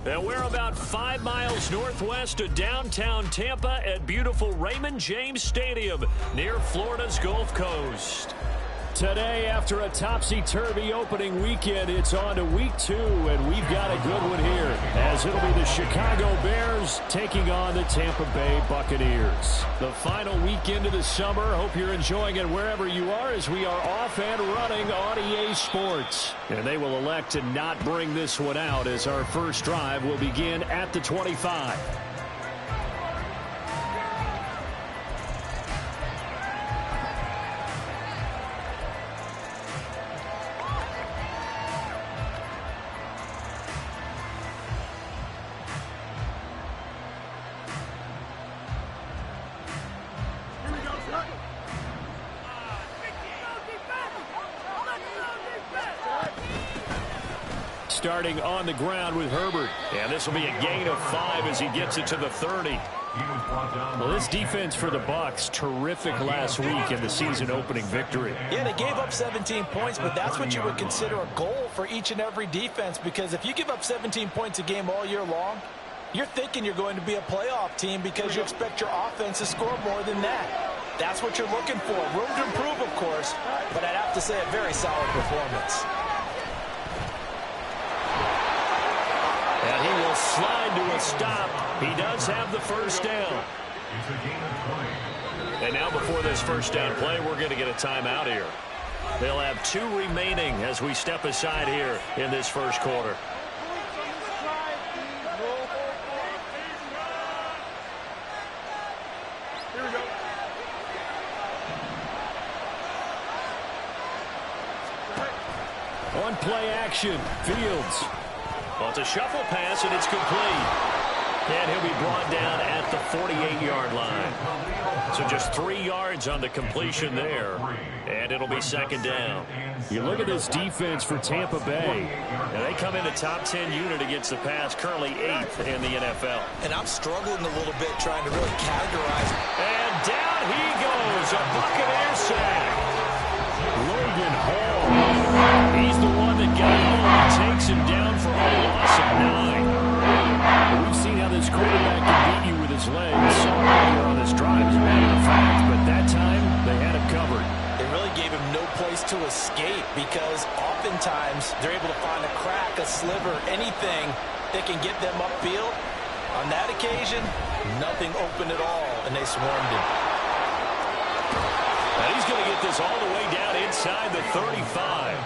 And we're about 5 miles northwest of downtown Tampa at beautiful Raymond James Stadium near Florida's Gulf Coast. Today, after a topsy-turvy opening weekend, it's on to week 2, and we've got a good one here, as it'll be the Chicago Bears taking on the Tampa Bay Buccaneers. The final weekend of the summer. Hope you're enjoying it wherever you are, as we are off and running on EA Sports. And they will elect to not bring this one out, as our first drive will begin at the 25. Starting on the ground with Herbert. And this will be a gain of 5 as he gets it to the 30. Well, this defense for the Bucs, terrific last week in the season opening victory. Yeah, they gave up 17 points, but that's what you would consider a goal for each and every defense, because if you give up 17 points a game all year long, you're thinking you're going to be a playoff team because you expect your offense to score more than that. That's what you're looking for. Room to improve, of course, but I'd have to say a very solid performance. And he will slide to a stop. He does have the first down. And now before this first down play, we're going to get a timeout here. They'll have 2 remaining as we step aside here in this first quarter. On play action, Fields. Well, it's a shuffle pass, and it's complete. And he'll be brought down at the 48-yard line. So just 3 yards on the completion there, and it'll be second down. You look at this defense for Tampa Bay. Now, they come in a top 10 unit against the pass, currently 8th in the NFL. And I'm struggling a little bit trying to really categorize. And down he goes, a Buccaneer sack. Logan Hall. He's the one that got home and takes him down for a loss of 9. We've seen how this quarterback can beat you with his legs earlier on this drive, as a matter of fact, but that time they had him covered. It really gave him no place to escape, because oftentimes they're able to find a crack, a sliver, anything that can get them upfield. On that occasion, nothing open at all, and they swarmed him. And he's going to get this all the way down inside the 35.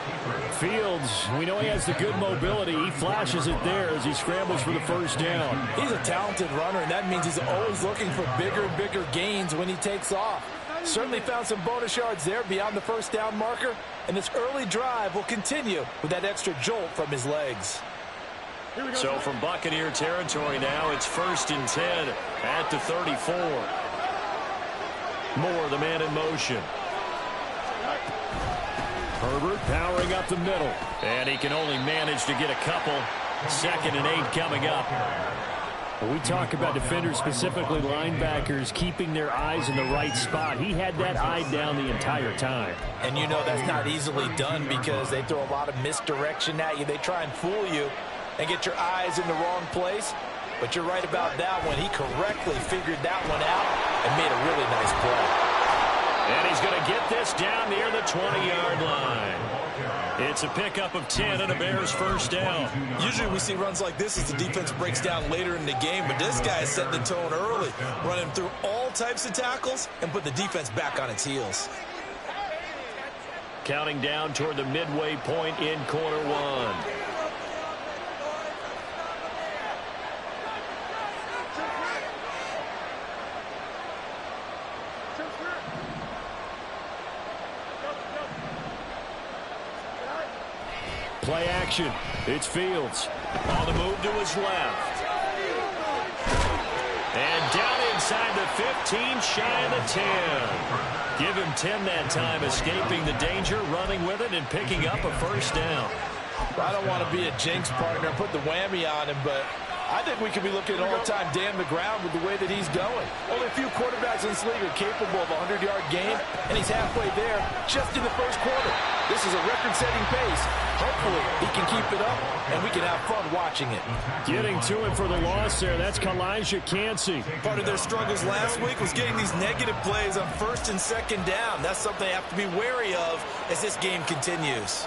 Fields, we know he has the good mobility. He flashes it there as he scrambles for the first down. He's a talented runner, and that means he's always looking for bigger and bigger gains when he takes off. Certainly found some bonus yards there beyond the first down marker, and this early drive will continue with that extra jolt from his legs. So from Buccaneer territory now, it's 1st and 10 at the 34. Moore, the man in motion. Herbert powering up the middle. And he can only manage to get a couple. 2nd and 8 coming up. When we talk about defenders, specifically linebackers, keeping their eyes in the right spot, he had that eye down the entire time. And you know that's not easily done, because they throw a lot of misdirection at you. They try and fool you and get your eyes in the wrong place. But you're right about that one. He correctly figured that one out and made a really nice play. And he's going to get this down near the 20-yard line. It's a pickup of 10 and a Bears first down. Usually we see runs like this as the defense breaks down later in the game, but this guy is setting the tone early, running through all types of tackles and put the defense back on its heels. Counting down toward the midway point in quarter 1. Play action. It's Fields. On the move to his left. inside the 15, shy of the 10. Give him 10 that time, escaping the danger, running with it, and picking up a first down. I don't want to be a jinx partner, put the whammy on him, but I think we could be looking at all-time damn the ground with the way that he's going. Only a few quarterbacks in this league are capable of a 100-yard game, and he's halfway there just in the first quarter. This is a record-setting pace. Hopefully, he can keep it up, and we can have fun watching it. Getting to it for the loss there, that's Kalijah Cansey. Part of their struggles last week was getting these negative plays on first and second down. That's something they have to be wary of as this game continues.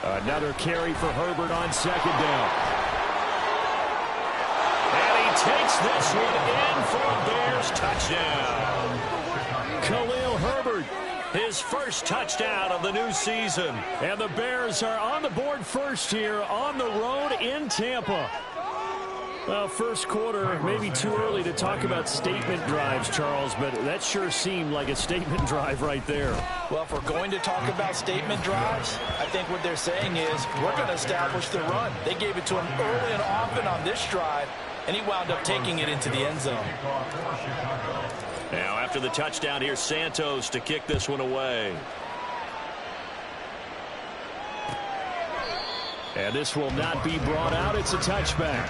Another carry for Herbert on second down. And he takes this one in for a Bears touchdown. Khalil Herbert, his first touchdown of the new season. And the Bears are on the board first here on the road in Tampa. Well, first quarter, maybe too early to talk about statement drives, Charles, but that sure seemed like a statement drive right there. Well, if we're going to talk about statement drives, I think what they're saying is we're going to establish the run. They gave it to him early and often on this drive, and he wound up taking it into the end zone. Now, after the touchdown, here's Santos to kick this one away. And this will not be brought out. It's a touchback.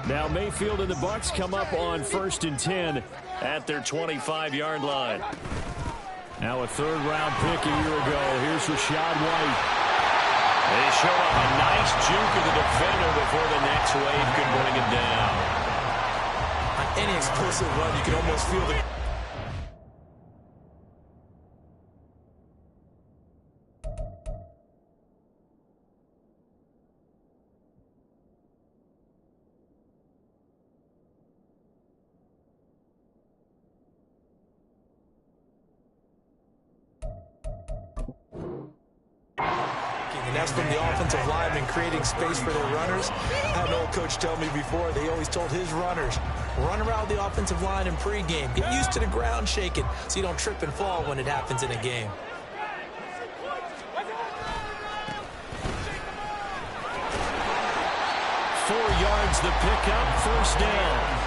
Now Mayfield and the Bucs come up on 1st and 10 at their 25-yard line. Now a third-round pick a year ago. Here's Rachaad White. They show up a nice juke of the defender before the next wave can bring him down. On any explosive run, you can almost feel the... And that's from the offensive lineman creating space for their runners. I had an old coach tell me before, they always told his runners, run around the offensive line in pregame. Get used to the ground shaking so you don't trip and fall when it happens in a game. Yards the pickup, first down.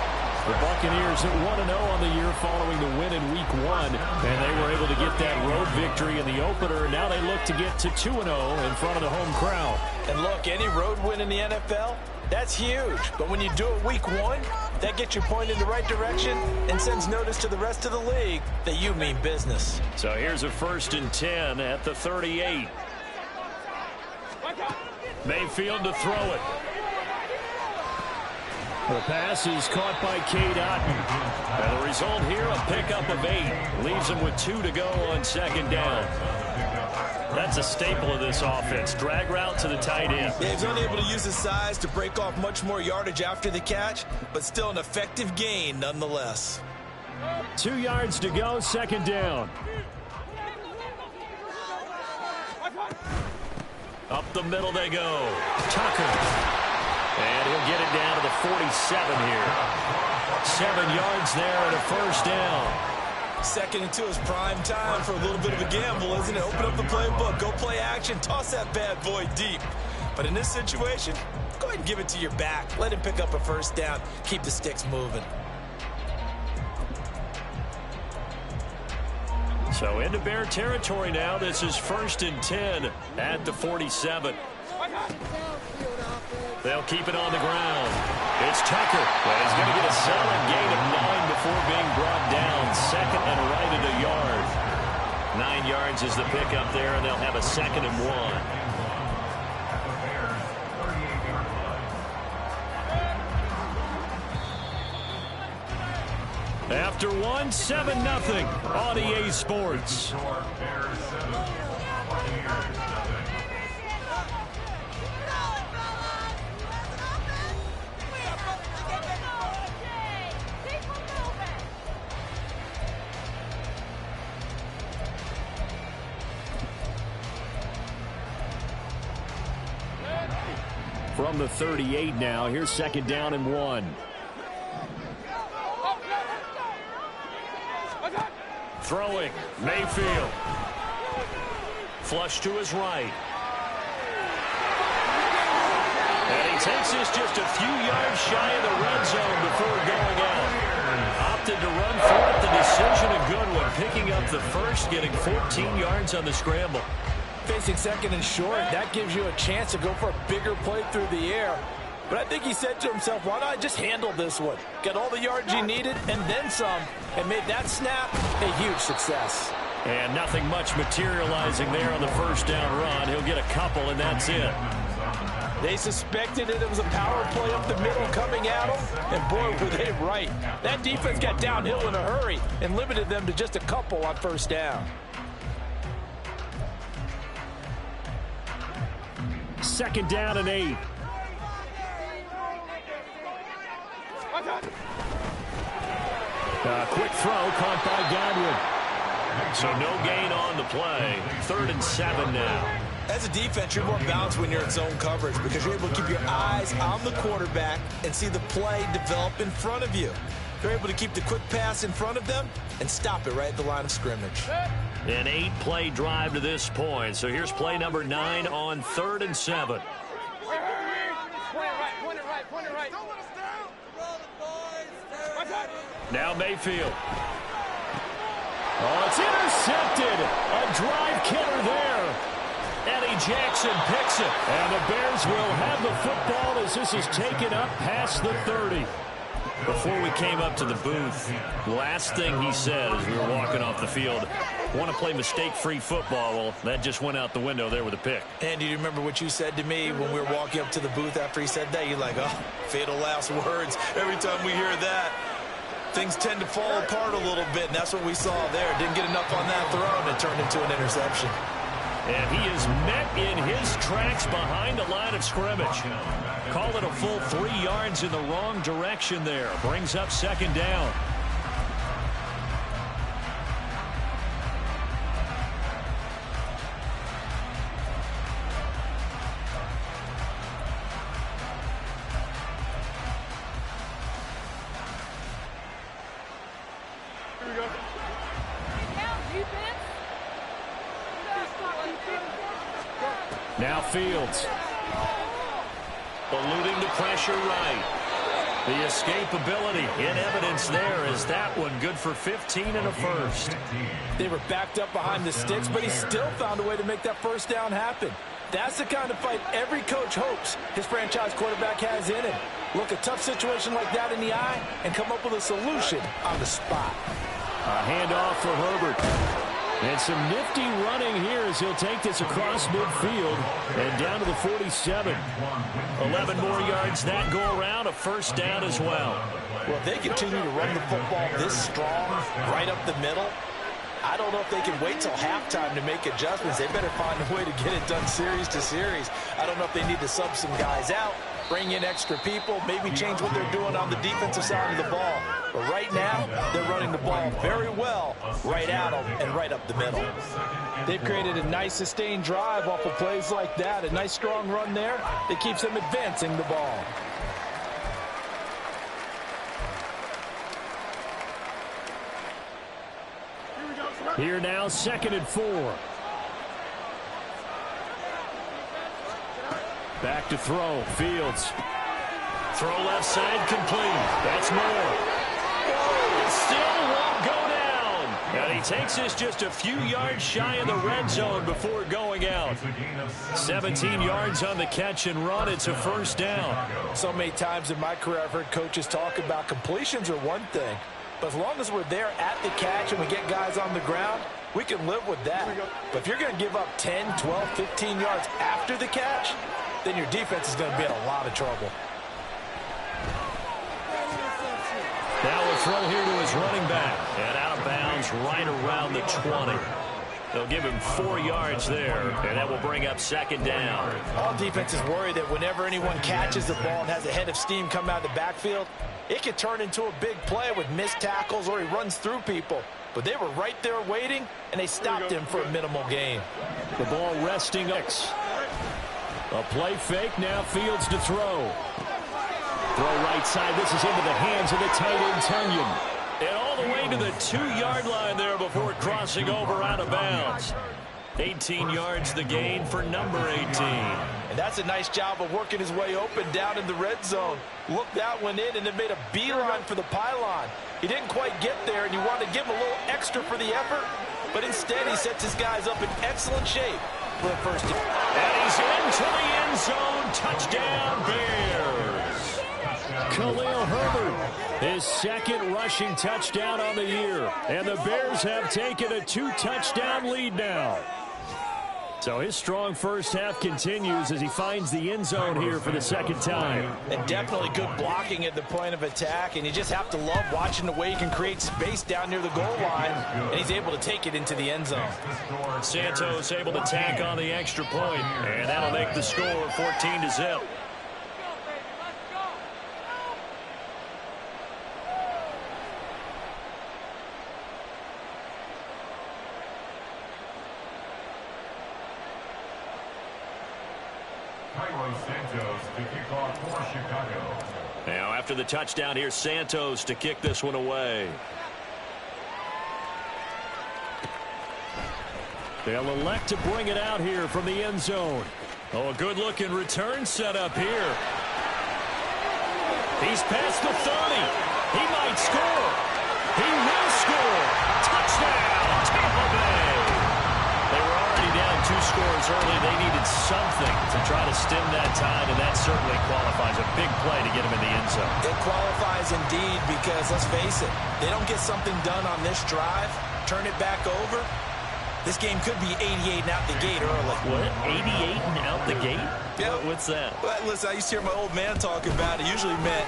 The Buccaneers at 1-0 on the year following the win in Week 1, and they were able to get that road victory in the opener. Now they look to get to 2-0 in front of the home crowd. And look, any road win in the NFL, that's huge. But when you do it Week 1, that gets you pointed in the right direction and sends notice to the rest of the league that you mean business. So here's a 1st and 10 at the 38. Mayfield to throw it. The pass is caught by Cade Otton. And the result here, a pickup of 8. Leaves him with 2 to go on second down. That's a staple of this offense. Drag route to the tight end. Yeah, he's only able to use his size to break off much more yardage after the catch, but still an effective gain nonetheless. 2 yards to go, second down. Up the middle they go. Tucker. And he'll get it down to the 47 here. 7 yards there and a first down. 2nd and 2 is prime time for a little bit of a gamble, isn't it? Open up the playbook, go play action, toss that bad boy deep. But in this situation, go ahead and give it to your back. Let him pick up a first down. Keep the sticks moving. So into Bear territory now. This is 1st and 10 at the 47. They'll keep it on the ground. It's Tucker. Well, he's going to get a solid gain of 9 before being brought down. 2nd and right at a yard. 9 yards is the pickup there, and they'll have a 2nd and 1. After 1, 7-0 on EA Sports. From the 38 now, here's 2nd down and 1. Throwing, Mayfield. Flush to his right. And he takes this just a few yards shy of the red zone before going out. Opted to run for it. The decision a good one. Picking up the first, getting 14 yards on the scramble. Facing second and short, that gives you a chance to go for a bigger play through the air. But I think he said to himself, why not I just handle this one? Get all the yards he needed and then some, and made that snap a huge success. And nothing much materializing there on the first down run. He'll get a couple, and that's it. They suspected it was a power play up the middle coming at them, and boy, were they right. That defense got downhill in a hurry and limited them to just a couple on first down. Second down and 8. Quick throw caught by Godwin. So no gain on the play. 3rd and 7 now. As a defense, you're more balanced when you're in zone coverage because you're able to keep your eyes on the quarterback and see the play develop in front of you. You're able to keep the quick pass in front of them and stop it right at the line of scrimmage. An 8-play drive to this point. So here's play number 9 on 3rd and 7. Now Mayfield. Oh, it's intercepted. A drive killer there. Eddie Jackson picks it. And the Bears will have the football as this is taken up past the 30. Before we came up to the booth, the last thing he said as we were walking off the field, want to play mistake-free football. Well, that just went out the window there with a pick. And do you remember what you said to me when we were walking up to the booth after he said that? You're like, oh, fatal last words. Every time we hear that, things tend to fall apart a little bit, and that's what we saw there. Didn't get enough on that throw, and it turned into an interception. And he is met in his tracks behind the line of scrimmage. Call it a full 3 yards in the wrong direction there. Brings up second down. Now Fields. Eluding the pressure right. The escapability in evidence there is that one good for 15 and a first. They were backed up behind the sticks, but he still found a way to make that first down happen. That's the kind of fight every coach hopes his franchise quarterback has in him. Look a tough situation like that in the eye and come up with a solution on the spot. A handoff for Herbert. And some nifty running here as he'll take this across midfield and down to the 47. 11 more yards that go around, a first down as well. Well, if they continue to run the football this strong, right up the middle, I don't know if they can wait till halftime to make adjustments. They better find a way to get it done series to series. I don't know if they need to sub some guys out, bring in extra people, maybe change what they're doing on the defensive side of the ball. But right now, they're running the ball very well right at them and right up the middle. They've created a nice sustained drive off of plays like that. A nice strong run there that keeps them advancing the ball. Here now, 2nd and 4. Back to throw. Fields. Throw left side complete. That's more. Still won't go down. And he takes this just a few yards shy of the red zone before going out. 17 yards on the catch and run. It's a first down. So many times in my career I've heard coaches talk about completions are one thing. But as long as we're there at the catch and we get guys on the ground, we can live with that. But if you're going to give up 10, 12, 15 yards after the catch, then your defense is going to be in a lot of trouble. Now a throw here to his running back. And out of bounds right around the 20. They'll give him 4 yards there, and that will bring up second down. All defenses worry that whenever anyone catches the ball and has a head of steam come out of the backfield, it could turn into a big play with missed tackles or he runs through people. But they were right there waiting, and they stopped him for a minimal gain. The ball resting. A play fake, now Fields to throw. Throw right side, this is into the hands of the tight end, Tunyon. And all the way to the 2-yard line there before crossing over out of bounds. 18 yards the gain for number 18. And that's a nice job of working his way open down in the red zone. Looked that one in and then made a beeline for the pylon. He didn't quite get there, and you want to give him a little extra for the effort, but instead he sets his guys up in excellent shape for the first down. And he's into the end zone. Touchdown, Bears. Khalil Herbert, his second rushing touchdown on the year. And the Bears have taken a 2-touchdown lead now. So his strong first half continues as he finds the end zone here for the second time. And definitely good blocking at the point of attack, and you just have to love watching the way he can create space down near the goal line, and he's able to take it into the end zone. Santos able to tack on the extra point, and that'll make the score 14-0. Santos to kick off for Chicago. Now after the touchdown, here's Santos to kick this one away. They'll elect to bring it out here from the end zone. Oh, a good-looking return set up here. He's past the 30. He might score. He will score. Touchdown, Tampa Bay. They were already down 2 scores early. They needed something to try to stem that tide, and that certainly qualifies. A big play to get him in the end zone. It qualifies indeed because, let's face it, they don't get something done on this drive, turn it back over, this game could be 88 and out the gate early. What? 88 and out the gate? Yeah. What's that? Well, listen, I used to hear my old man talk about it. Usually meant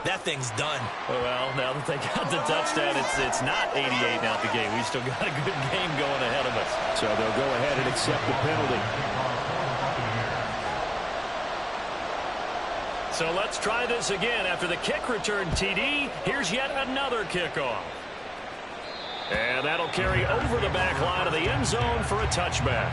that thing's done. Well, now that they got the touchdown, it's not 88 and out the gate. We still got a good game going ahead of us. So they'll go ahead and accept the penalty. So let's try this again. After the kick return TD, here's yet another kickoff. And that'll carry over the back line of the end zone for a touchback.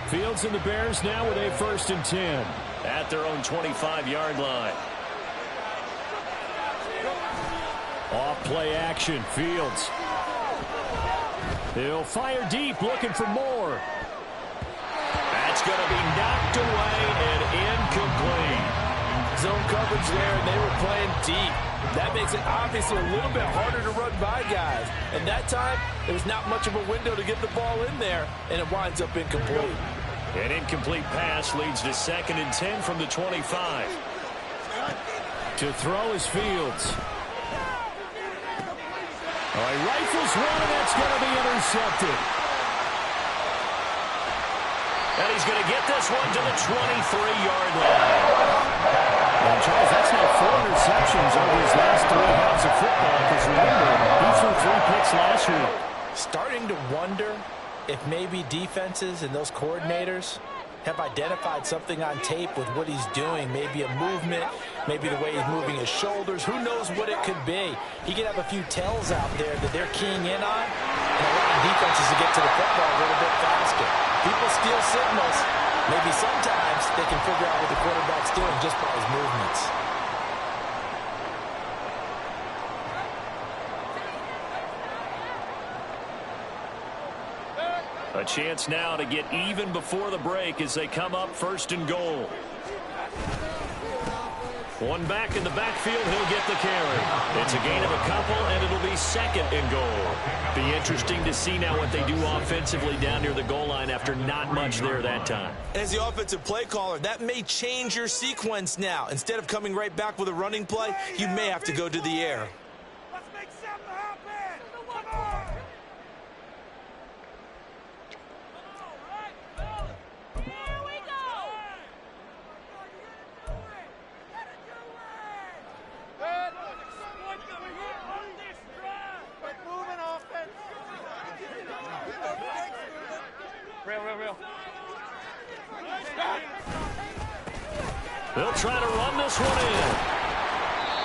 Fields and the Bears now with a 1st and 10 at their own 25-yard line. Off play action, Fields. He'll fire deep, looking for more. That's going to be knocked away and incomplete. Zone coverage there, and they were playing deep. That makes it obviously a little bit harder to run by guys. And that time, there was not much of a window to get the ball in there, and it winds up incomplete. An incomplete pass leads to 2nd and 10 from the 25. To throw is Fields. All right, rifles one, and that's going to be intercepted. And he's going to get this one to the 23-yard line. And Charles, that's now 4 interceptions over his last 3 halves of football. Because remember, he threw 3 picks last week. Starting to wonder if maybe defenses and those coordinators have identified something on tape with what he's doing. Maybe a movement, maybe the way he's moving his shoulders. Who knows what it could be? He could have a few tells out there that they're keying in on and allowing defenses to get to the football a little bit faster. People steal signals. Maybe sometimes they can figure out what the quarterback's doing just by his movements. A chance now to get even before the break as they come up 1st and goal. One back in the backfield, he'll get the carry. It's a gain of a couple, and it'll be 2nd and goal. Be interesting to see now what they do offensively down near the goal line after not much there that time. As the offensive play caller, that may change your sequence now. Instead of coming right back with a running play, you may have to go to the air. Let's make something happen! Come on! They'll try to run this one in.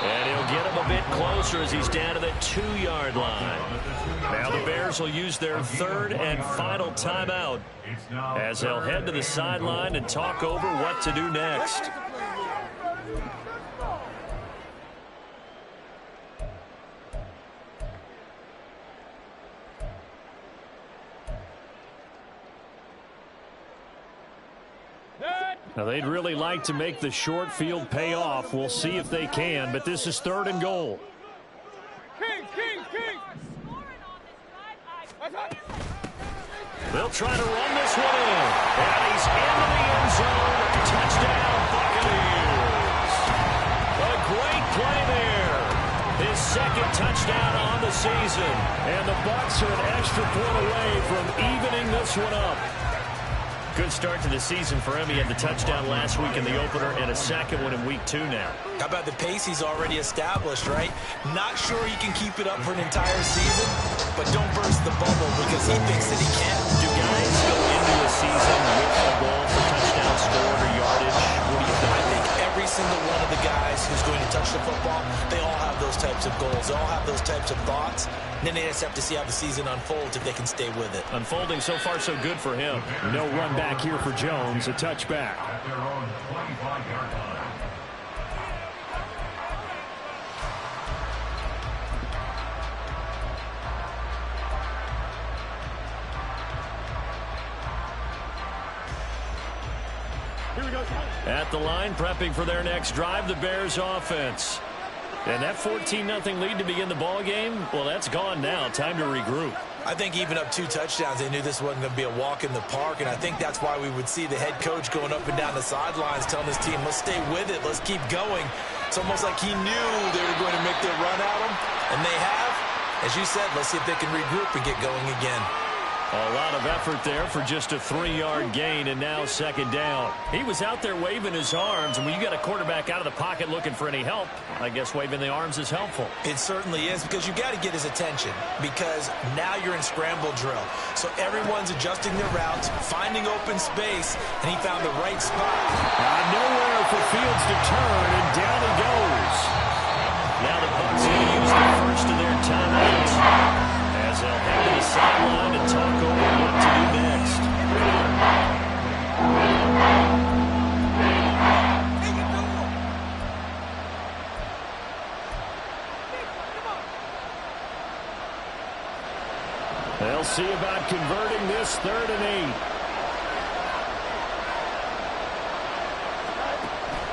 And he'll get him a bit closer as he's down to the 2-yard line. Now the Bears will use their third and final timeout as they'll head to the sideline and talk over what to do next. Now, they'd really like to make the short field pay off. We'll see if they can, but this is 3rd and goal. They'll try to run this one in. And he's into the end zone. Touchdown, Buccaneers. A great play there. His 2nd touchdown on the season. And the Bucs are an extra point away from evening this one up. Good start to the season for him. He had the touchdown last week in the opener and a 2nd one in week 2 now. How about the pace he's already established, right? Not sure he can keep it up for an entire season, but don't burst the bubble because he thinks that he can. Do guys go into a season with a goal for touchdown scored or yardage? What do you think? I think every single one of the guys who's going to touch the football, they all have those types of goals. They all have those types of thoughts. And then they just have to see how the season unfolds if they can stay with it. Unfolding so far so good for him. No run back here for Jones. A touchback. At their own 25-yard line. At the line, prepping for their next drive, the Bears offense. And that 14-0 lead to begin the ball game, well, that's gone now. Time to regroup. I think even up 2 touchdowns, they knew this wasn't going to be a walk in the park, and I think that's why we would see the head coach going up and down the sidelines telling his team, let's stay with it, let's keep going. It's almost like he knew they were going to make their run at him, and they have. As you said, let's see if they can regroup and get going again. A lot of effort there for just a 3-yard gain, and now 2nd down. He was out there waving his arms, and when you got a quarterback out of the pocket looking for any help, I guess waving the arms is helpful. It certainly is, because you got to get his attention, because now you're in scramble drill. So everyone's adjusting their routes, finding open space, and he found the right spot. Nowhere for Fields to turn, and down he goes. Now the Bucs will use the first of their timeouts as they'll head to the sideline and talk over what to do next. They'll see about converting this 3rd and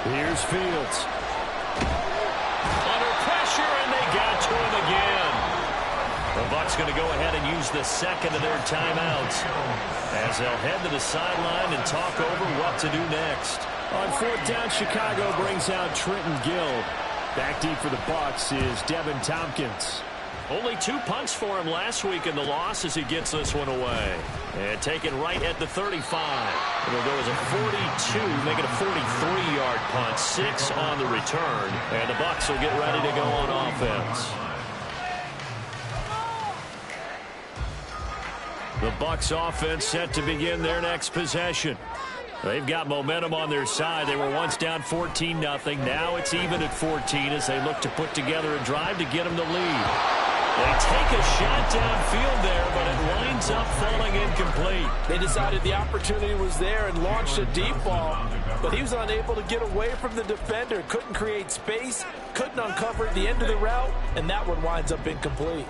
8. Here's Fields. Under pressure, and they got to him again. The Bucs going to go ahead and use the 2nd of their timeouts as they'll head to the sideline and talk over what to do next. On 4th down, Chicago brings out Trenton Gill. Back deep for the Bucs is Devin Tompkins. Only 2 punts for him last week in the loss as he gets this one away. And taken right at the 35. It'll go as a 42, make it a 43-yard punt, 6 on the return. And the Bucs will get ready to go on offense. The Bucs offense set to begin their next possession. They've got momentum on their side. They were once down 14-0. Now it's even at 14 as they look to put together a drive to get them the lead. They take a shot downfield there, but it winds up falling incomplete. They decided the opportunity was there and launched a deep ball, but he was unable to get away from the defender. Couldn't create space, couldn't uncover the end of the route, and that one winds up incomplete.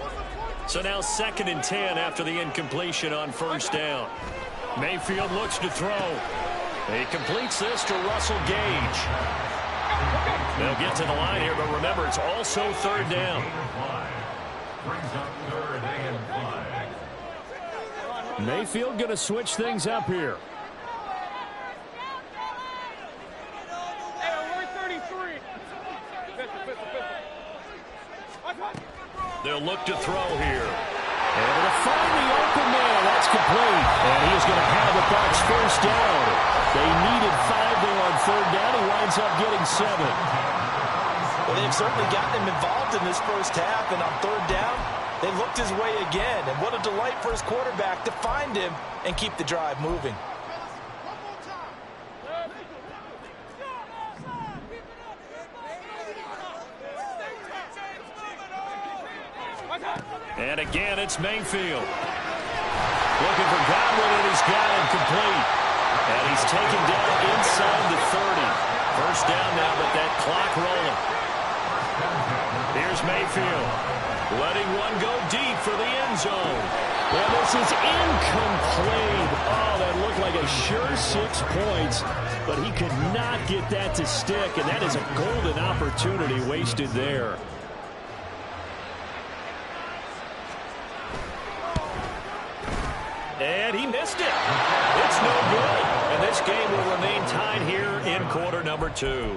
So now 2nd and 10 after the incompletion on 1st down. Mayfield looks to throw. He completes this to Russell Gage. They'll get to the line here, but remember, it's also 3rd down. Brings up 3rd and 5. Mayfield going to switch things up here. They'll look to throw here. And to find the open man, that's complete. And he is going to have the Bucs 1st down. They needed 5 there on 3rd down. He winds up getting 7. Well, they've certainly gotten him involved in this 1st half, and on 3rd down, they looked his way again. And what a delight for his quarterback to find him and keep the drive moving. And again, it's Mayfield. Looking for Godwin, and he's got him complete. And he's taken down inside the 30. First down now, but that clock rolling. Here's Mayfield. Letting one go deep for the end zone. Well, this is incomplete. Oh, that looked like a sure 6 points, but he could not get that to stick, and that is a golden opportunity wasted there. And he missed it. It's no good. And this game will remain tied here in quarter number 2.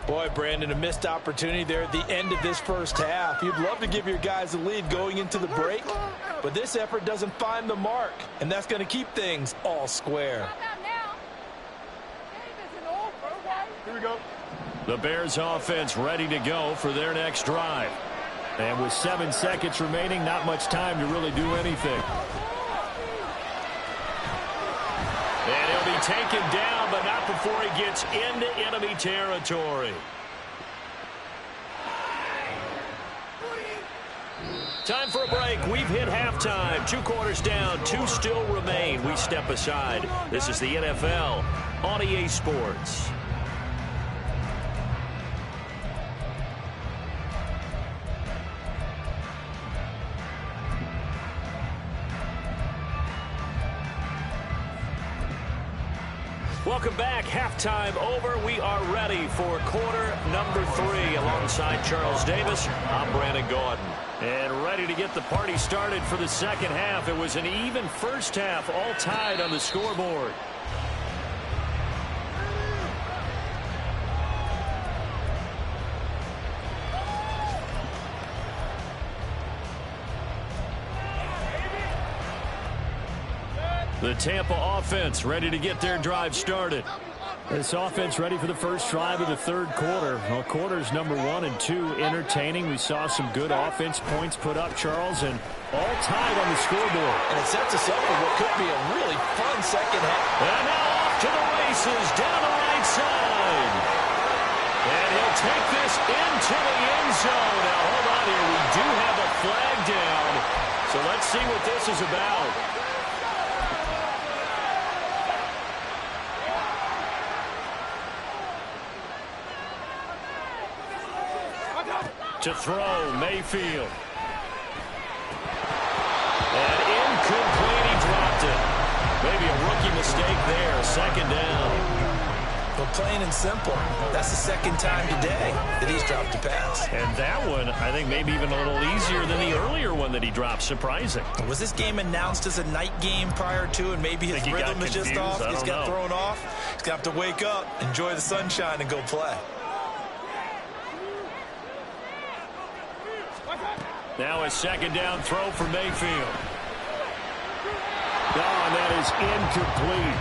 Boy, Brandon, a missed opportunity there at the end of this first half. You'd love to give your guys a lead going into the break, but this effort doesn't find the mark, and that's going to keep things all square. Here we go. The Bears offense ready to go for their next drive. And with 7 seconds remaining, not much time to really do anything. And he'll be taken down, but not before he gets into enemy territory. Time for a break. We've hit halftime. 2 quarters down, 2 still remain. We step aside. This is the NFL on EA Sports. Welcome back. Halftime over. We are ready for quarter number 3. Alongside Charles Davis, I'm Brandon Gordon. And ready to get the party started for the second half. It was an even first half, all tied on the scoreboard. The Tampa offense ready to get their drive started. This offense ready for the first drive of the third quarter. Well, quarters number 1 and 2 entertaining. We saw some good offense points put up, Charles, and all tied on the scoreboard. And it sets us up for what could be a really fun second half. And now off to the races down the right side. And he'll take this into the end zone. Now, hold on here. We do have a flag down. So let's see what this is about. To throw, Mayfield. And incomplete, he dropped it. Maybe a rookie mistake there, second down. Well, plain and simple, that's the second time today that he's dropped a pass. And that one, I think maybe even a little easier than the earlier one that he dropped. Surprising. Was this game announced as a night game prior to, and maybe his rhythm is just off? He's got thrown off. He's going to have to wake up, enjoy the sunshine, and go play. Now a second down throw for Mayfield. Oh, and that is incomplete.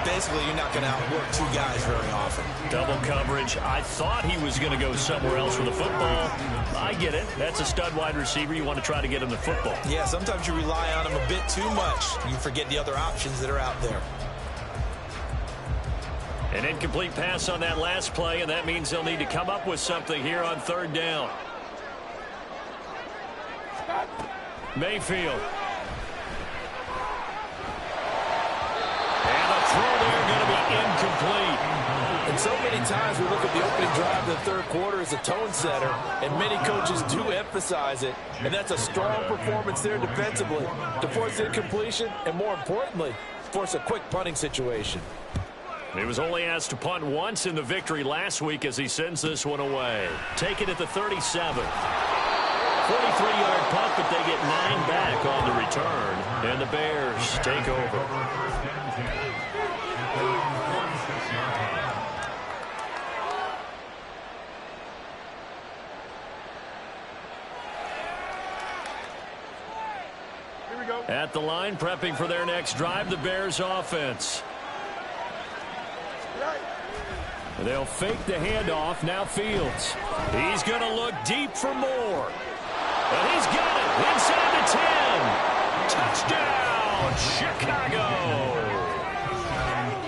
Basically, you're not going to outwork 2 guys very often. Double coverage. I thought he was going to go somewhere else with the football. I get it. That's a stud wide receiver. You want to try to get him the football. Yeah, sometimes you rely on him a bit too much. You forget the other options that are out there. An incomplete pass on that last play, and that means they'll need to come up with something here on third down. Mayfield. And a throw there going to be incomplete. And so many times we look at the opening drive of the third quarter as a tone setter, and many coaches do emphasize it. And that's a strong performance there defensively to force incompletion and, more importantly, force a quick punting situation. He was only asked to punt once in the victory last week as he sends this one away. Take it at the 37. 43-yard punt, but they get 9 back on the return. And the Bears take over. Here we go. At the line, prepping for their next drive, the Bears offense. They'll fake the handoff. Now Fields. He's going to look deep for more. And he's got it inside the 10. Touchdown, Chicago.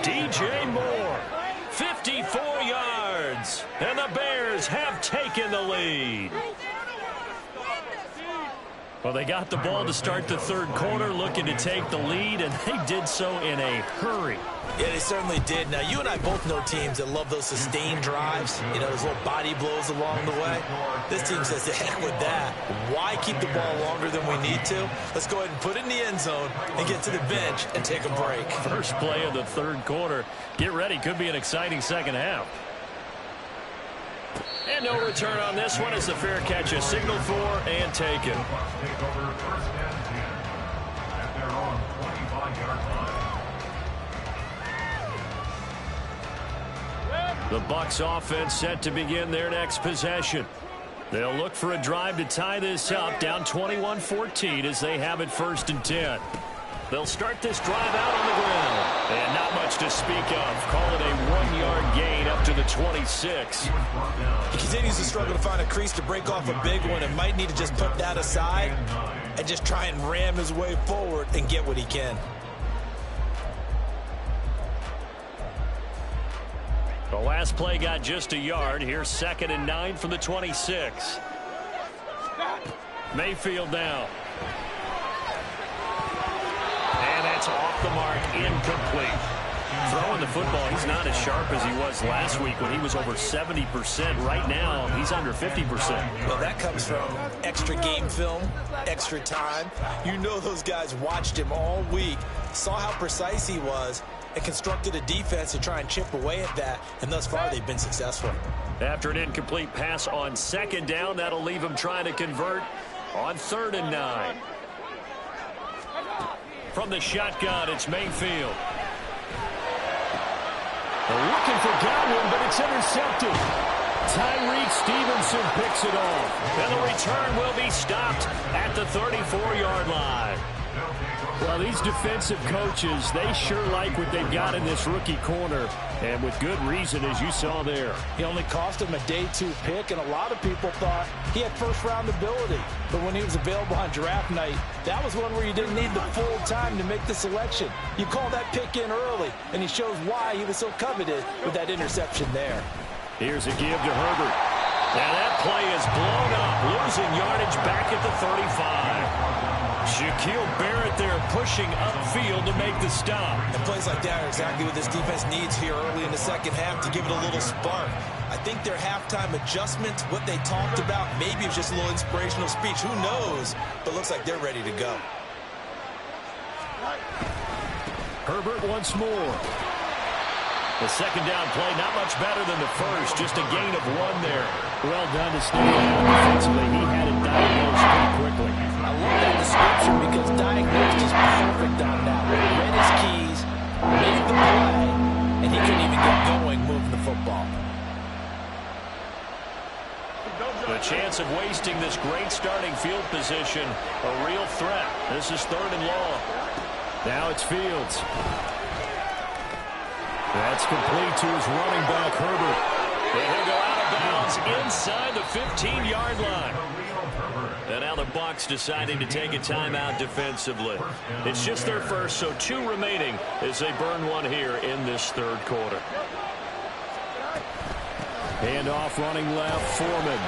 DJ Moore, 54 yards. And the Bears have taken the lead. Well, they got the ball to start the third quarter, looking to take the lead, and they did so in a hurry. Yeah, they certainly did. Now, you and I both know teams that love those sustained drives, you know, those little body blows along the way. This team says, the heck with that. Why keep the ball longer than we need to? Let's go ahead and put it in the end zone and get to the bench and take a break. First play of the third quarter. Get ready. Could be an exciting second half. And no return on this one as the fair catch is signaled for and taken. Take over first and 10 at their own 25-yard line. The Bucs offense set to begin their next possession. They'll look for a drive to tie this up, down 21-14 as they have it first and 10. They'll start this drive out on the ground. And not much to speak of. Call it a 1-yard gain up to the 26. He continues to struggle to find a crease to break off a big one and might need to just put that aside and just try and ram his way forward and get what he can. The last play got just a yard. Here's 2nd and 9 from the 26. Mayfield now. And that's off the mark, incomplete. Throwing the football, he's not as sharp as he was last week when he was over 70%. Right now, he's under 50%. Well, that comes from extra game film, extra time. You know those guys watched him all week, saw how precise he was, and constructed a defense to try and chip away at that, and thus far they've been successful. After an incomplete pass on 2nd down, that'll leave him trying to convert on 3rd and 9. From the shotgun, it's Mayfield. They're looking for Godwin, but it's intercepted. Tyreek Stevenson picks it off. And the return will be stopped at the 34-yard line. Well, these defensive coaches, they sure like what they've got in this rookie corner, and with good reason, as you saw there. He only cost him a day 2 pick, and a lot of people thought he had first-round ability. But when he was available on draft night, that was one where you didn't need the full time to make the selection. You call that pick in early, and he shows why he was so coveted with that interception there. Here's a give to Herbert. Now that play is blown up, losing yardage back at the 35. Shaquille Barrett there pushing upfield to make the stop. And plays like that are exactly what this defense needs here early in the second half to give it a little spark. I think their halftime adjustments, what they talked about, maybe it was just a little inspirational speech. Who knows? But looks like they're ready to go. Herbert once more. The 2nd down play, not much better than the first. Just a gain of 1 there. Well done to stay down defensively. He had it diagnosed pretty quickly. I love that description because diagnosed is perfect on that. Read his keys, made the play, and he couldn't even get going moving the football. The chance of wasting this great starting field position, a real threat. This is 3rd and long. Now it's Fields. That's complete to his running back, Herbert. And he'll go out of bounds inside the 15-yard line. And now the Bucs deciding to take a timeout defensively. It's just their first, so 2 remaining as they burn 1 here in this 3rd quarter. Handoff running left, Foreman.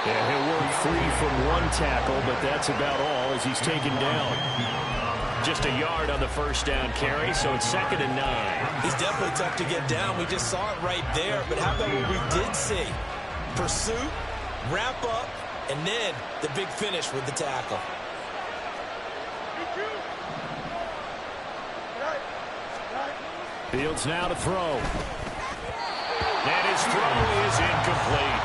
And he'll work 3 from 1 tackle, but that's about all as he's taken down. Just a yard on the first down carry, so it's 2nd and 9. He's definitely tough to get down. We just saw it right there, but how about what we did see? Pursuit, wrap up, and then the big finish with the tackle. Fields now to throw. And his throw is incomplete.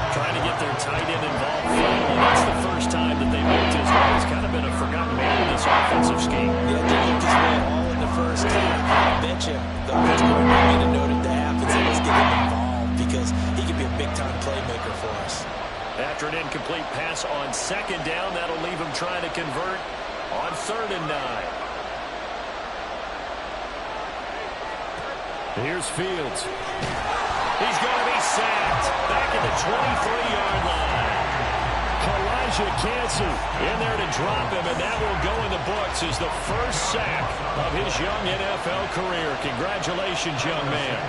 Trying to get their tight end involved. That's the first time that they've looked his way. He's kind of been a forgotten man in this offensive scheme. Yeah, they looked his way all in the first half. I bet you the coach going to need a note at the half and say, let's get him involved because he could be a big-time playmaker for us. After an incomplete pass on 2nd down, that'll leave him trying to convert on 3rd and 9. Here's Fields. He's going to be sacked back at the 23-yard line. Kalijah Cansey in there to drop him, and that will go in the books as the first sack of his young NFL career. Congratulations, young man.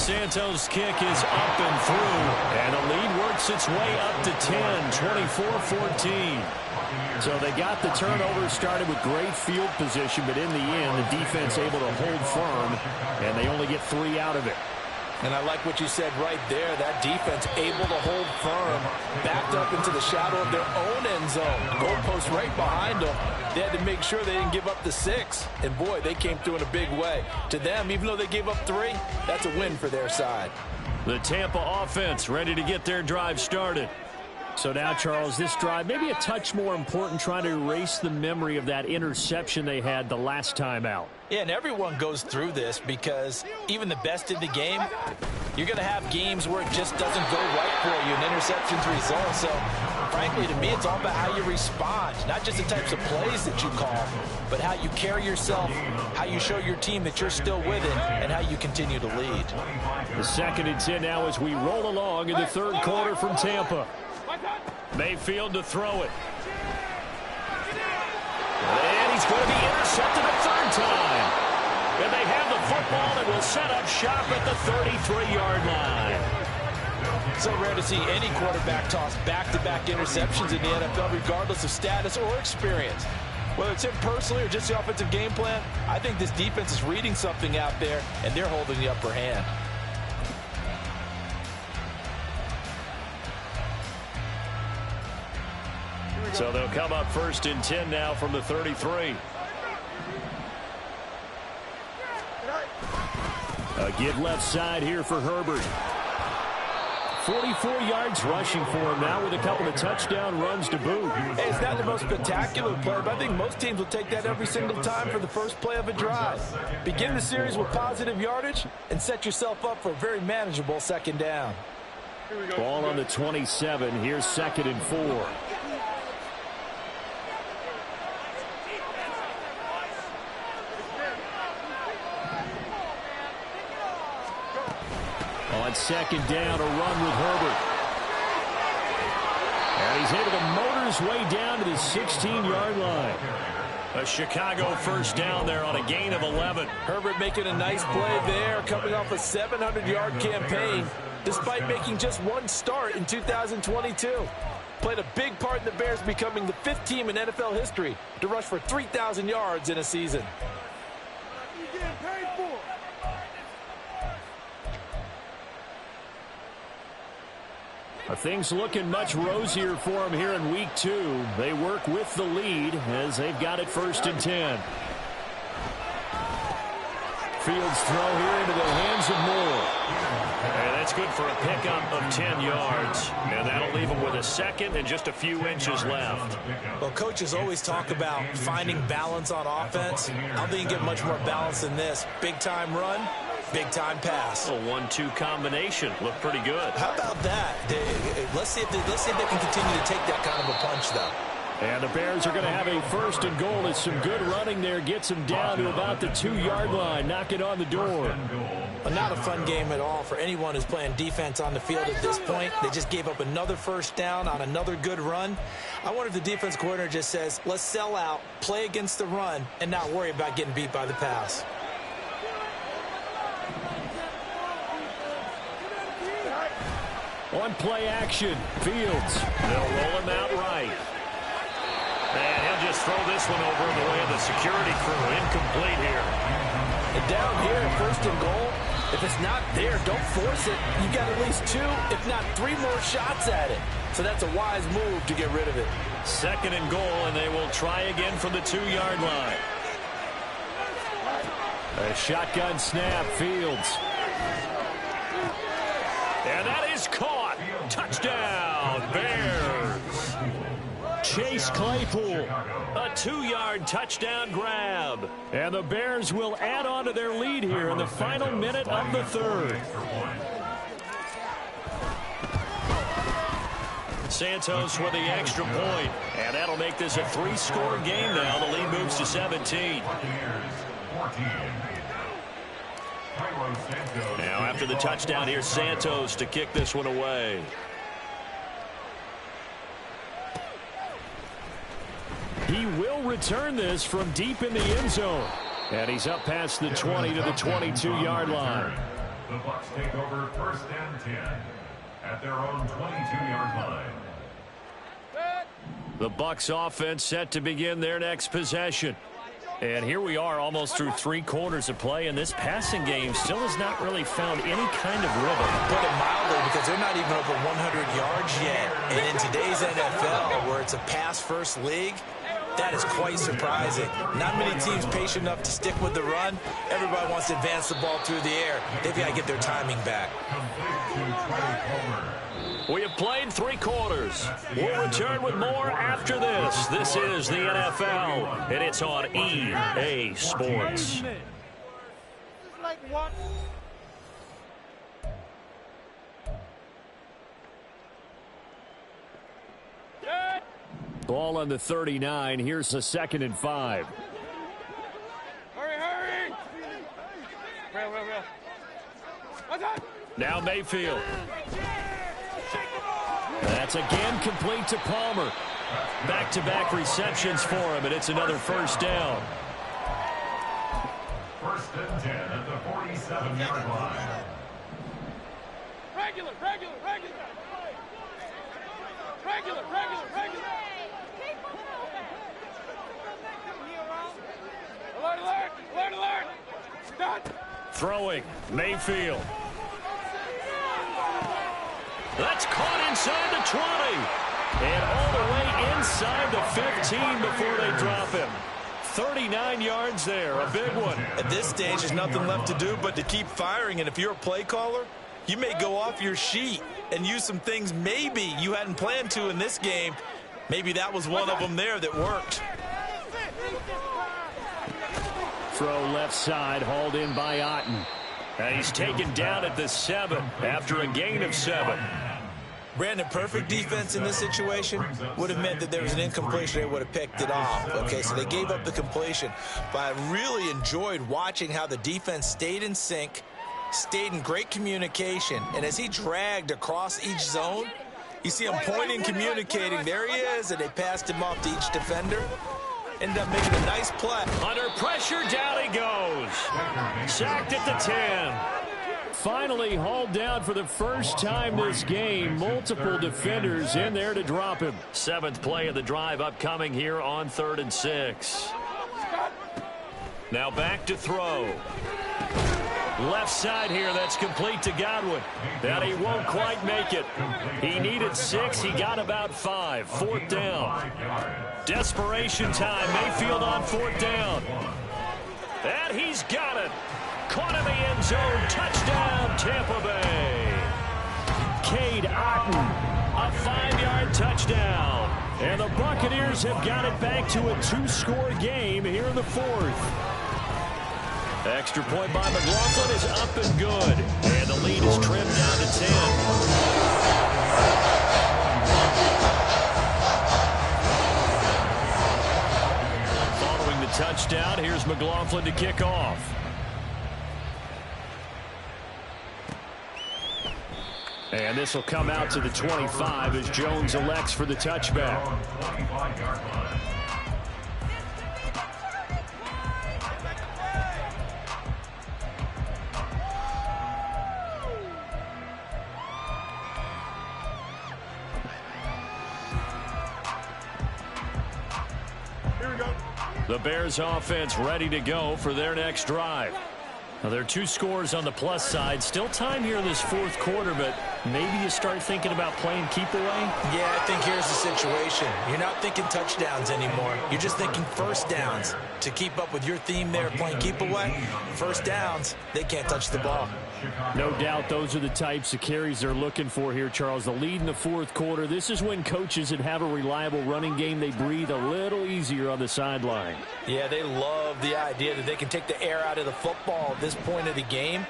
Santos' kick is up and through, and the lead works its way up to 10, 24-14. So they got the turnover started with great field position, but in the end, the defense able to hold firm, and they only get 3 out of it. And I like what you said right there. That defense able to hold firm, backed up into the shadow of their own end zone. Goalpost right behind them. They had to make sure they didn't give up the 6. And, boy, they came through in a big way. To them, even though they gave up 3, that's a win for their side. The Tampa offense ready to get their drive started. So now, Charles, this drive maybe a touch more important, trying to erase the memory of that interception they had the last time out. Yeah, and everyone goes through this because even the best in the game, you're going to have games where it just doesn't go right for you, and interceptions result. So, frankly, to me, it's all about how you respond, not just the types of plays that you call, but how you carry yourself, how you show your team that you're still with it, and how you continue to lead. The 2nd and 10 now as we roll along in the 3rd quarter from Tampa. Mayfield to throw it. And he's going to be intercepted a 3rd time. And they have the football and will set up shop at the 33-yard line. So rare to see any quarterback toss back-to-back interceptions in the NFL, regardless of status or experience. Whether it's him personally or just the offensive game plan, I think this defense is reading something out there, and they're holding the upper hand. So they'll come up 1st and 10 now from the 33. A give left side here for Herbert. 44 yards rushing for him now with a couple of touchdown runs to boot. Hey, it's not the most spectacular play, but I think most teams will take that every single time for the first play of a drive. Begin the series with positive yardage and set yourself up for a very manageable 2nd down. Ball on the 27. Here's 2nd and 4. On 2nd down, a run with Herbert. And he's able to motor his way down to the 16-yard line. A Chicago 1st down there on a gain of 11. Herbert making a nice play there, coming off a 700-yard campaign, despite making just 1 start in 2022. Played a big part in the Bears becoming the 5th team in NFL history to rush for 3,000 yards in a season. You're getting paid for. Things looking much rosier for him here in week 2. They work with the lead as they've got it 1st and 10. Fields throw here into the hands of Moore. And that's good for a pickup of 10 yards. And that'll leave him with a 2nd and just a few inches left. Well, coaches always talk about finding balance on offense. I don't think you get much more balance than this. Big-time run, big-time pass. A 1-2 combination. Looked pretty good. How about that? Let's see if they can continue to take that kind of a punch, though. And the Bears are going to have a 1st and goal. As some good running there gets them down to about the 2-yard line. Knock it on the door. Well, not a fun game at all for anyone who's playing defense on the field at this point. They just gave up another 1st down on another good run. I wonder if the defense coordinator just says, let's sell out, play against the run, and not worry about getting beat by the pass. On play action, Fields. They'll roll him out right. And he'll just throw this one over in the way of the security crew. Incomplete here. And down here, 1st and goal, if it's not there, don't force it. You got at least 2, if not 3 more shots at it. So that's a wise move to get rid of it. 2nd and goal, and they will try again from the 2-yard line. A shotgun snap, Fields. And that is caught. Touchdown, Bears. Chase Claypool, a 2-yard touchdown grab. And the Bears will add on to their lead here in the final minute of the 3rd. Santos with the extra point. And that'll make this a 3-score game now. The lead moves to 17. Now after the touchdown, here's Santos to kick this one away. He will return this from deep in the end zone. And he's up past the 20 to the 22-yard line. The Bucs take over 1st and 10 at their own 22-yard line. The Bucs offense set to begin their next possession. And here we are almost through 3 quarters of play, and this passing game still has not really found any kind of rhythm. Put it mildly, because they're not even over 100 yards yet. And in today's NFL, where it's a pass-first league, that is quite surprising. Not many teams patient enough to stick with the run. Everybody wants to advance the ball through the air. They've got to get their timing back. We have played 3 quarters. We'll return with more after this. This is the NFL, and it's on EA Sports. Ball on the 39. Here's the 2nd and 5. Hurry! Now Mayfield. That's again complete to Palmer. Back-to-back receptions for him, and it's another 1st down. 1st and 10 at the 47-yard line. Regular. Alert. Stop. Throwing, Mayfield. That's caught inside the 20. And all the way inside the 15 before they drop him. 39 yards there, a big one. At this stage, there's nothing left to do but to keep firing. And if you're a play caller, you may go off your sheet and use some things maybe you hadn't planned to in this game. Maybe that was one of them there that worked. Throw left side, hauled in by Otten. And he's taken down at the 7 after a gain of 7. Brandon, perfect defense in this situation would have meant that there was an incompletion. They would have picked it off. Okay, so they gave up the completion. But I really enjoyed watching how the defense stayed in sync, stayed in great communication. And as he dragged across each zone, you see him pointing, communicating. There he is, and they passed him off to each defender. Ended up making a nice play. Under pressure, down he goes. Sacked at the 10. Finally hauled down for the first time this game. Multiple defenders in there to drop him. 7th play of the drive upcoming here on 3rd and 6. Now back to throw. Left side here, that's complete to Godwin. That he won't quite make it. He needed 6, he got about 5. 4th down. Desperation time, Mayfield on 4th down. And he's got it. Caught in the end zone, touchdown Tampa Bay. Cade Otten, a 5-yard touchdown. And the Buccaneers have got it back to a 2-score game here in the 4th. Extra point by McLaughlin is up and good. And the lead is trimmed down to 10. Following the touchdown, here's McLaughlin to kick off. And this will come out to the 25 as Jones elects for the touchback. The Bears offense ready to go for their next drive. Now, there are 2 scores on the plus side. Still time here in this 4th quarter, but maybe you start thinking about playing keep away? Yeah, I think here's the situation. You're not thinking touchdowns anymore. You're just thinking 1st downs. To keep up with your theme there, playing keep away, 1st downs, they can't touch the ball. No doubt those are the types of carries they're looking for here, Charles. The lead in the 4th quarter. This is when coaches that have a reliable running game, they breathe a little easier on the sideline. Yeah, they love the idea that they can take the air out of the football at this point of the game.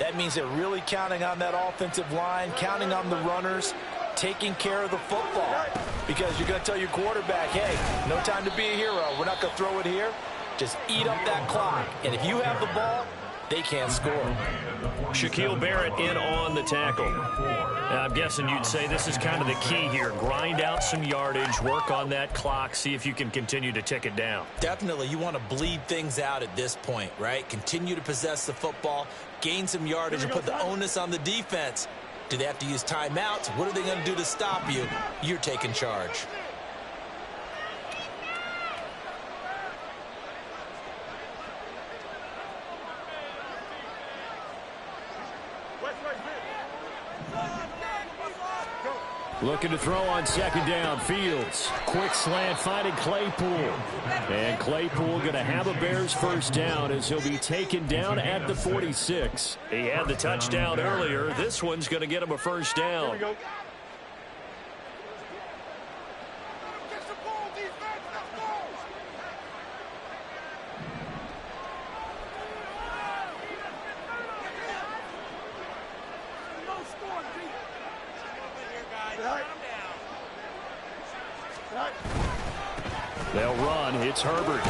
That means they're really counting on that offensive line, counting on the runners, taking care of the football. Because you're going to tell your quarterback, hey, no time to be a hero. We're not going to throw it here. Just eat up that clock. And if you have the ball, they can't score. Shaquille Barrett in on the tackle. I'm guessing you'd say this is kind of the key here. Grind out some yardage, work on that clock, see if you can continue to tick it down. Definitely, you want to bleed things out at this point, right? Continue to possess the football, gain some yardage, and put the onus on the defense. Do they have to use timeouts? What are they going to do to stop you? You're taking charge. Looking to throw on second down. Fields. Quick slant finding Claypool. And Claypool going to have a Bears first down as he'll be taken down at the 46. He had the touchdown earlier. This one's going to get him a first down. They'll run. It's Herbert.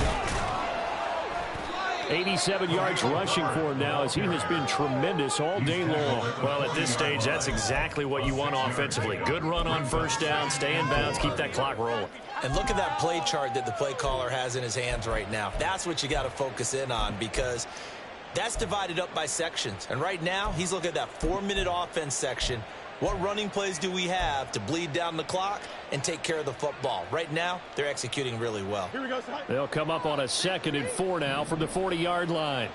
87 yards rushing for him now as he has been tremendous all day long. Well, at this stage, that's exactly what you want offensively. Good run on first down, stay in bounds, keep that clock rolling. And look at that play chart that the play caller has in his hands right now. That's what you got to focus in on because that's divided up by sections. And right now, he's looking at that 4-minute offense section. What running plays do we have to bleed down the clock and take care of the football? Right now, they're executing really well. Here we go, son. They'll come up on a 2nd and 4 now from the 40-yard line.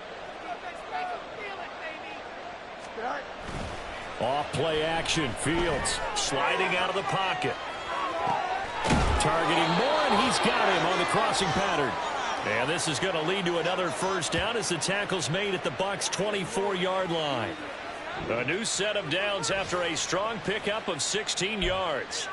Off play action. Fields sliding out of the pocket. Targeting Moore, and he's got him on the crossing pattern. And this is going to lead to another first down as the tackle's made at the Bucs' 24-yard line. A new set of downs after a strong pickup of 16 yards.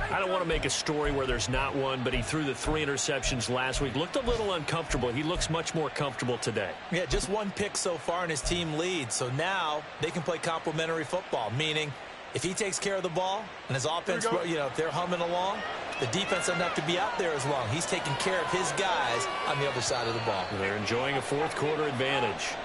I don't want to make a story where there's not one, but he threw the 3 interceptions last week. Looked a little uncomfortable. He looks much more comfortable today. Yeah, just 1 pick so far and his team leads. So now they can play complementary football, meaning if he takes care of the ball and his offense, if they're humming along, the defense doesn't have to be out there as long. He's taking care of his guys on the other side of the ball. They're enjoying a 4th quarter advantage.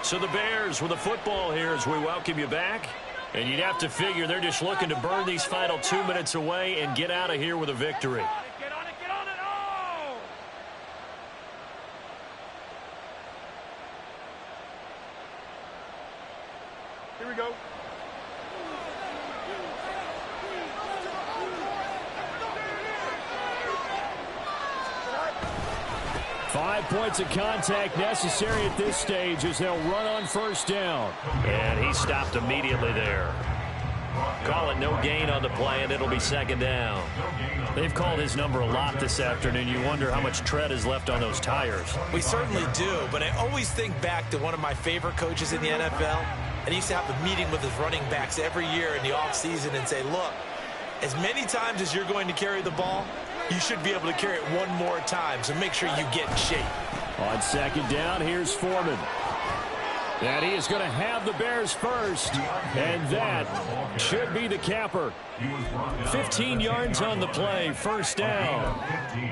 So the Bears with the football here as we welcome you back. And you'd have to figure they're just looking to burn these final 2 minutes away and get out of here with a victory. Get on it, oh! Here we go. 5 points of contact necessary at this stage as they'll run on first down. And he stopped immediately there. Call it no gain on the play, and it'll be 2nd down. They've called his number a lot this afternoon. You wonder how much tread is left on those tires. We certainly do, but I always think back to one of my favorite coaches in the NFL, and he used to have a meeting with his running backs every year in the offseason and say, look, as many times as you're going to carry the ball, you should be able to carry it 1 more time, so make sure you get in shape. On 2nd down, here's Foreman. And he is going to have the Bears first, and that should be the capper. 15 yards on the play, first down.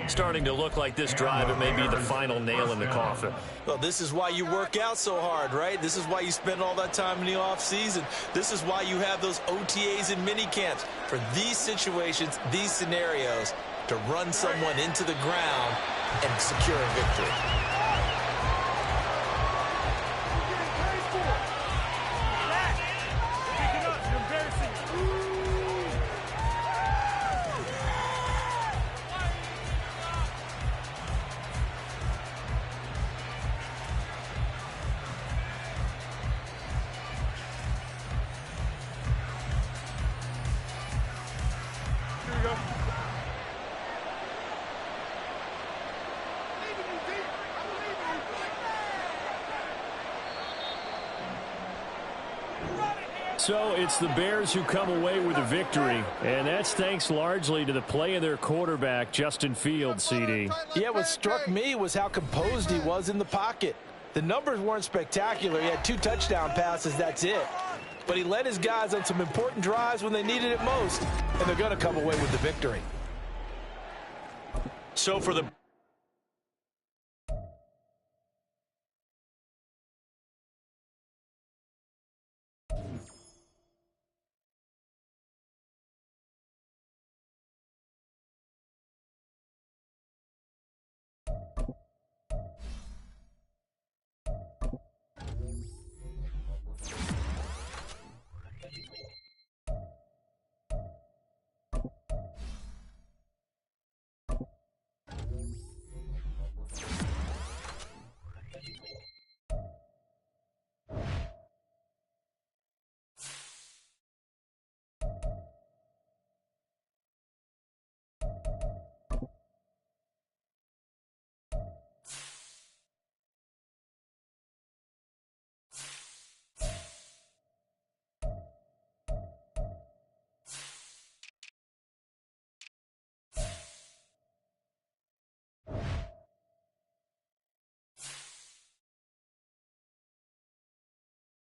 Starting to look like this drive, it may be the final nail in the coffin. Well, this is why you work out so hard, right? This is why you spend all that time in the offseason. This is why you have those OTAs and mini camps. For these situations, these scenarios, to run someone into the ground and secure a victory. So it's the Bears who come away with a victory, and that's thanks largely to the play of their quarterback, Justin Fields, CD. Yeah, what struck me was how composed he was in the pocket. The numbers weren't spectacular. He had 2 touchdown passes, that's it. But he led his guys on some important drives when they needed it most, and they're going to come away with the victory. So for the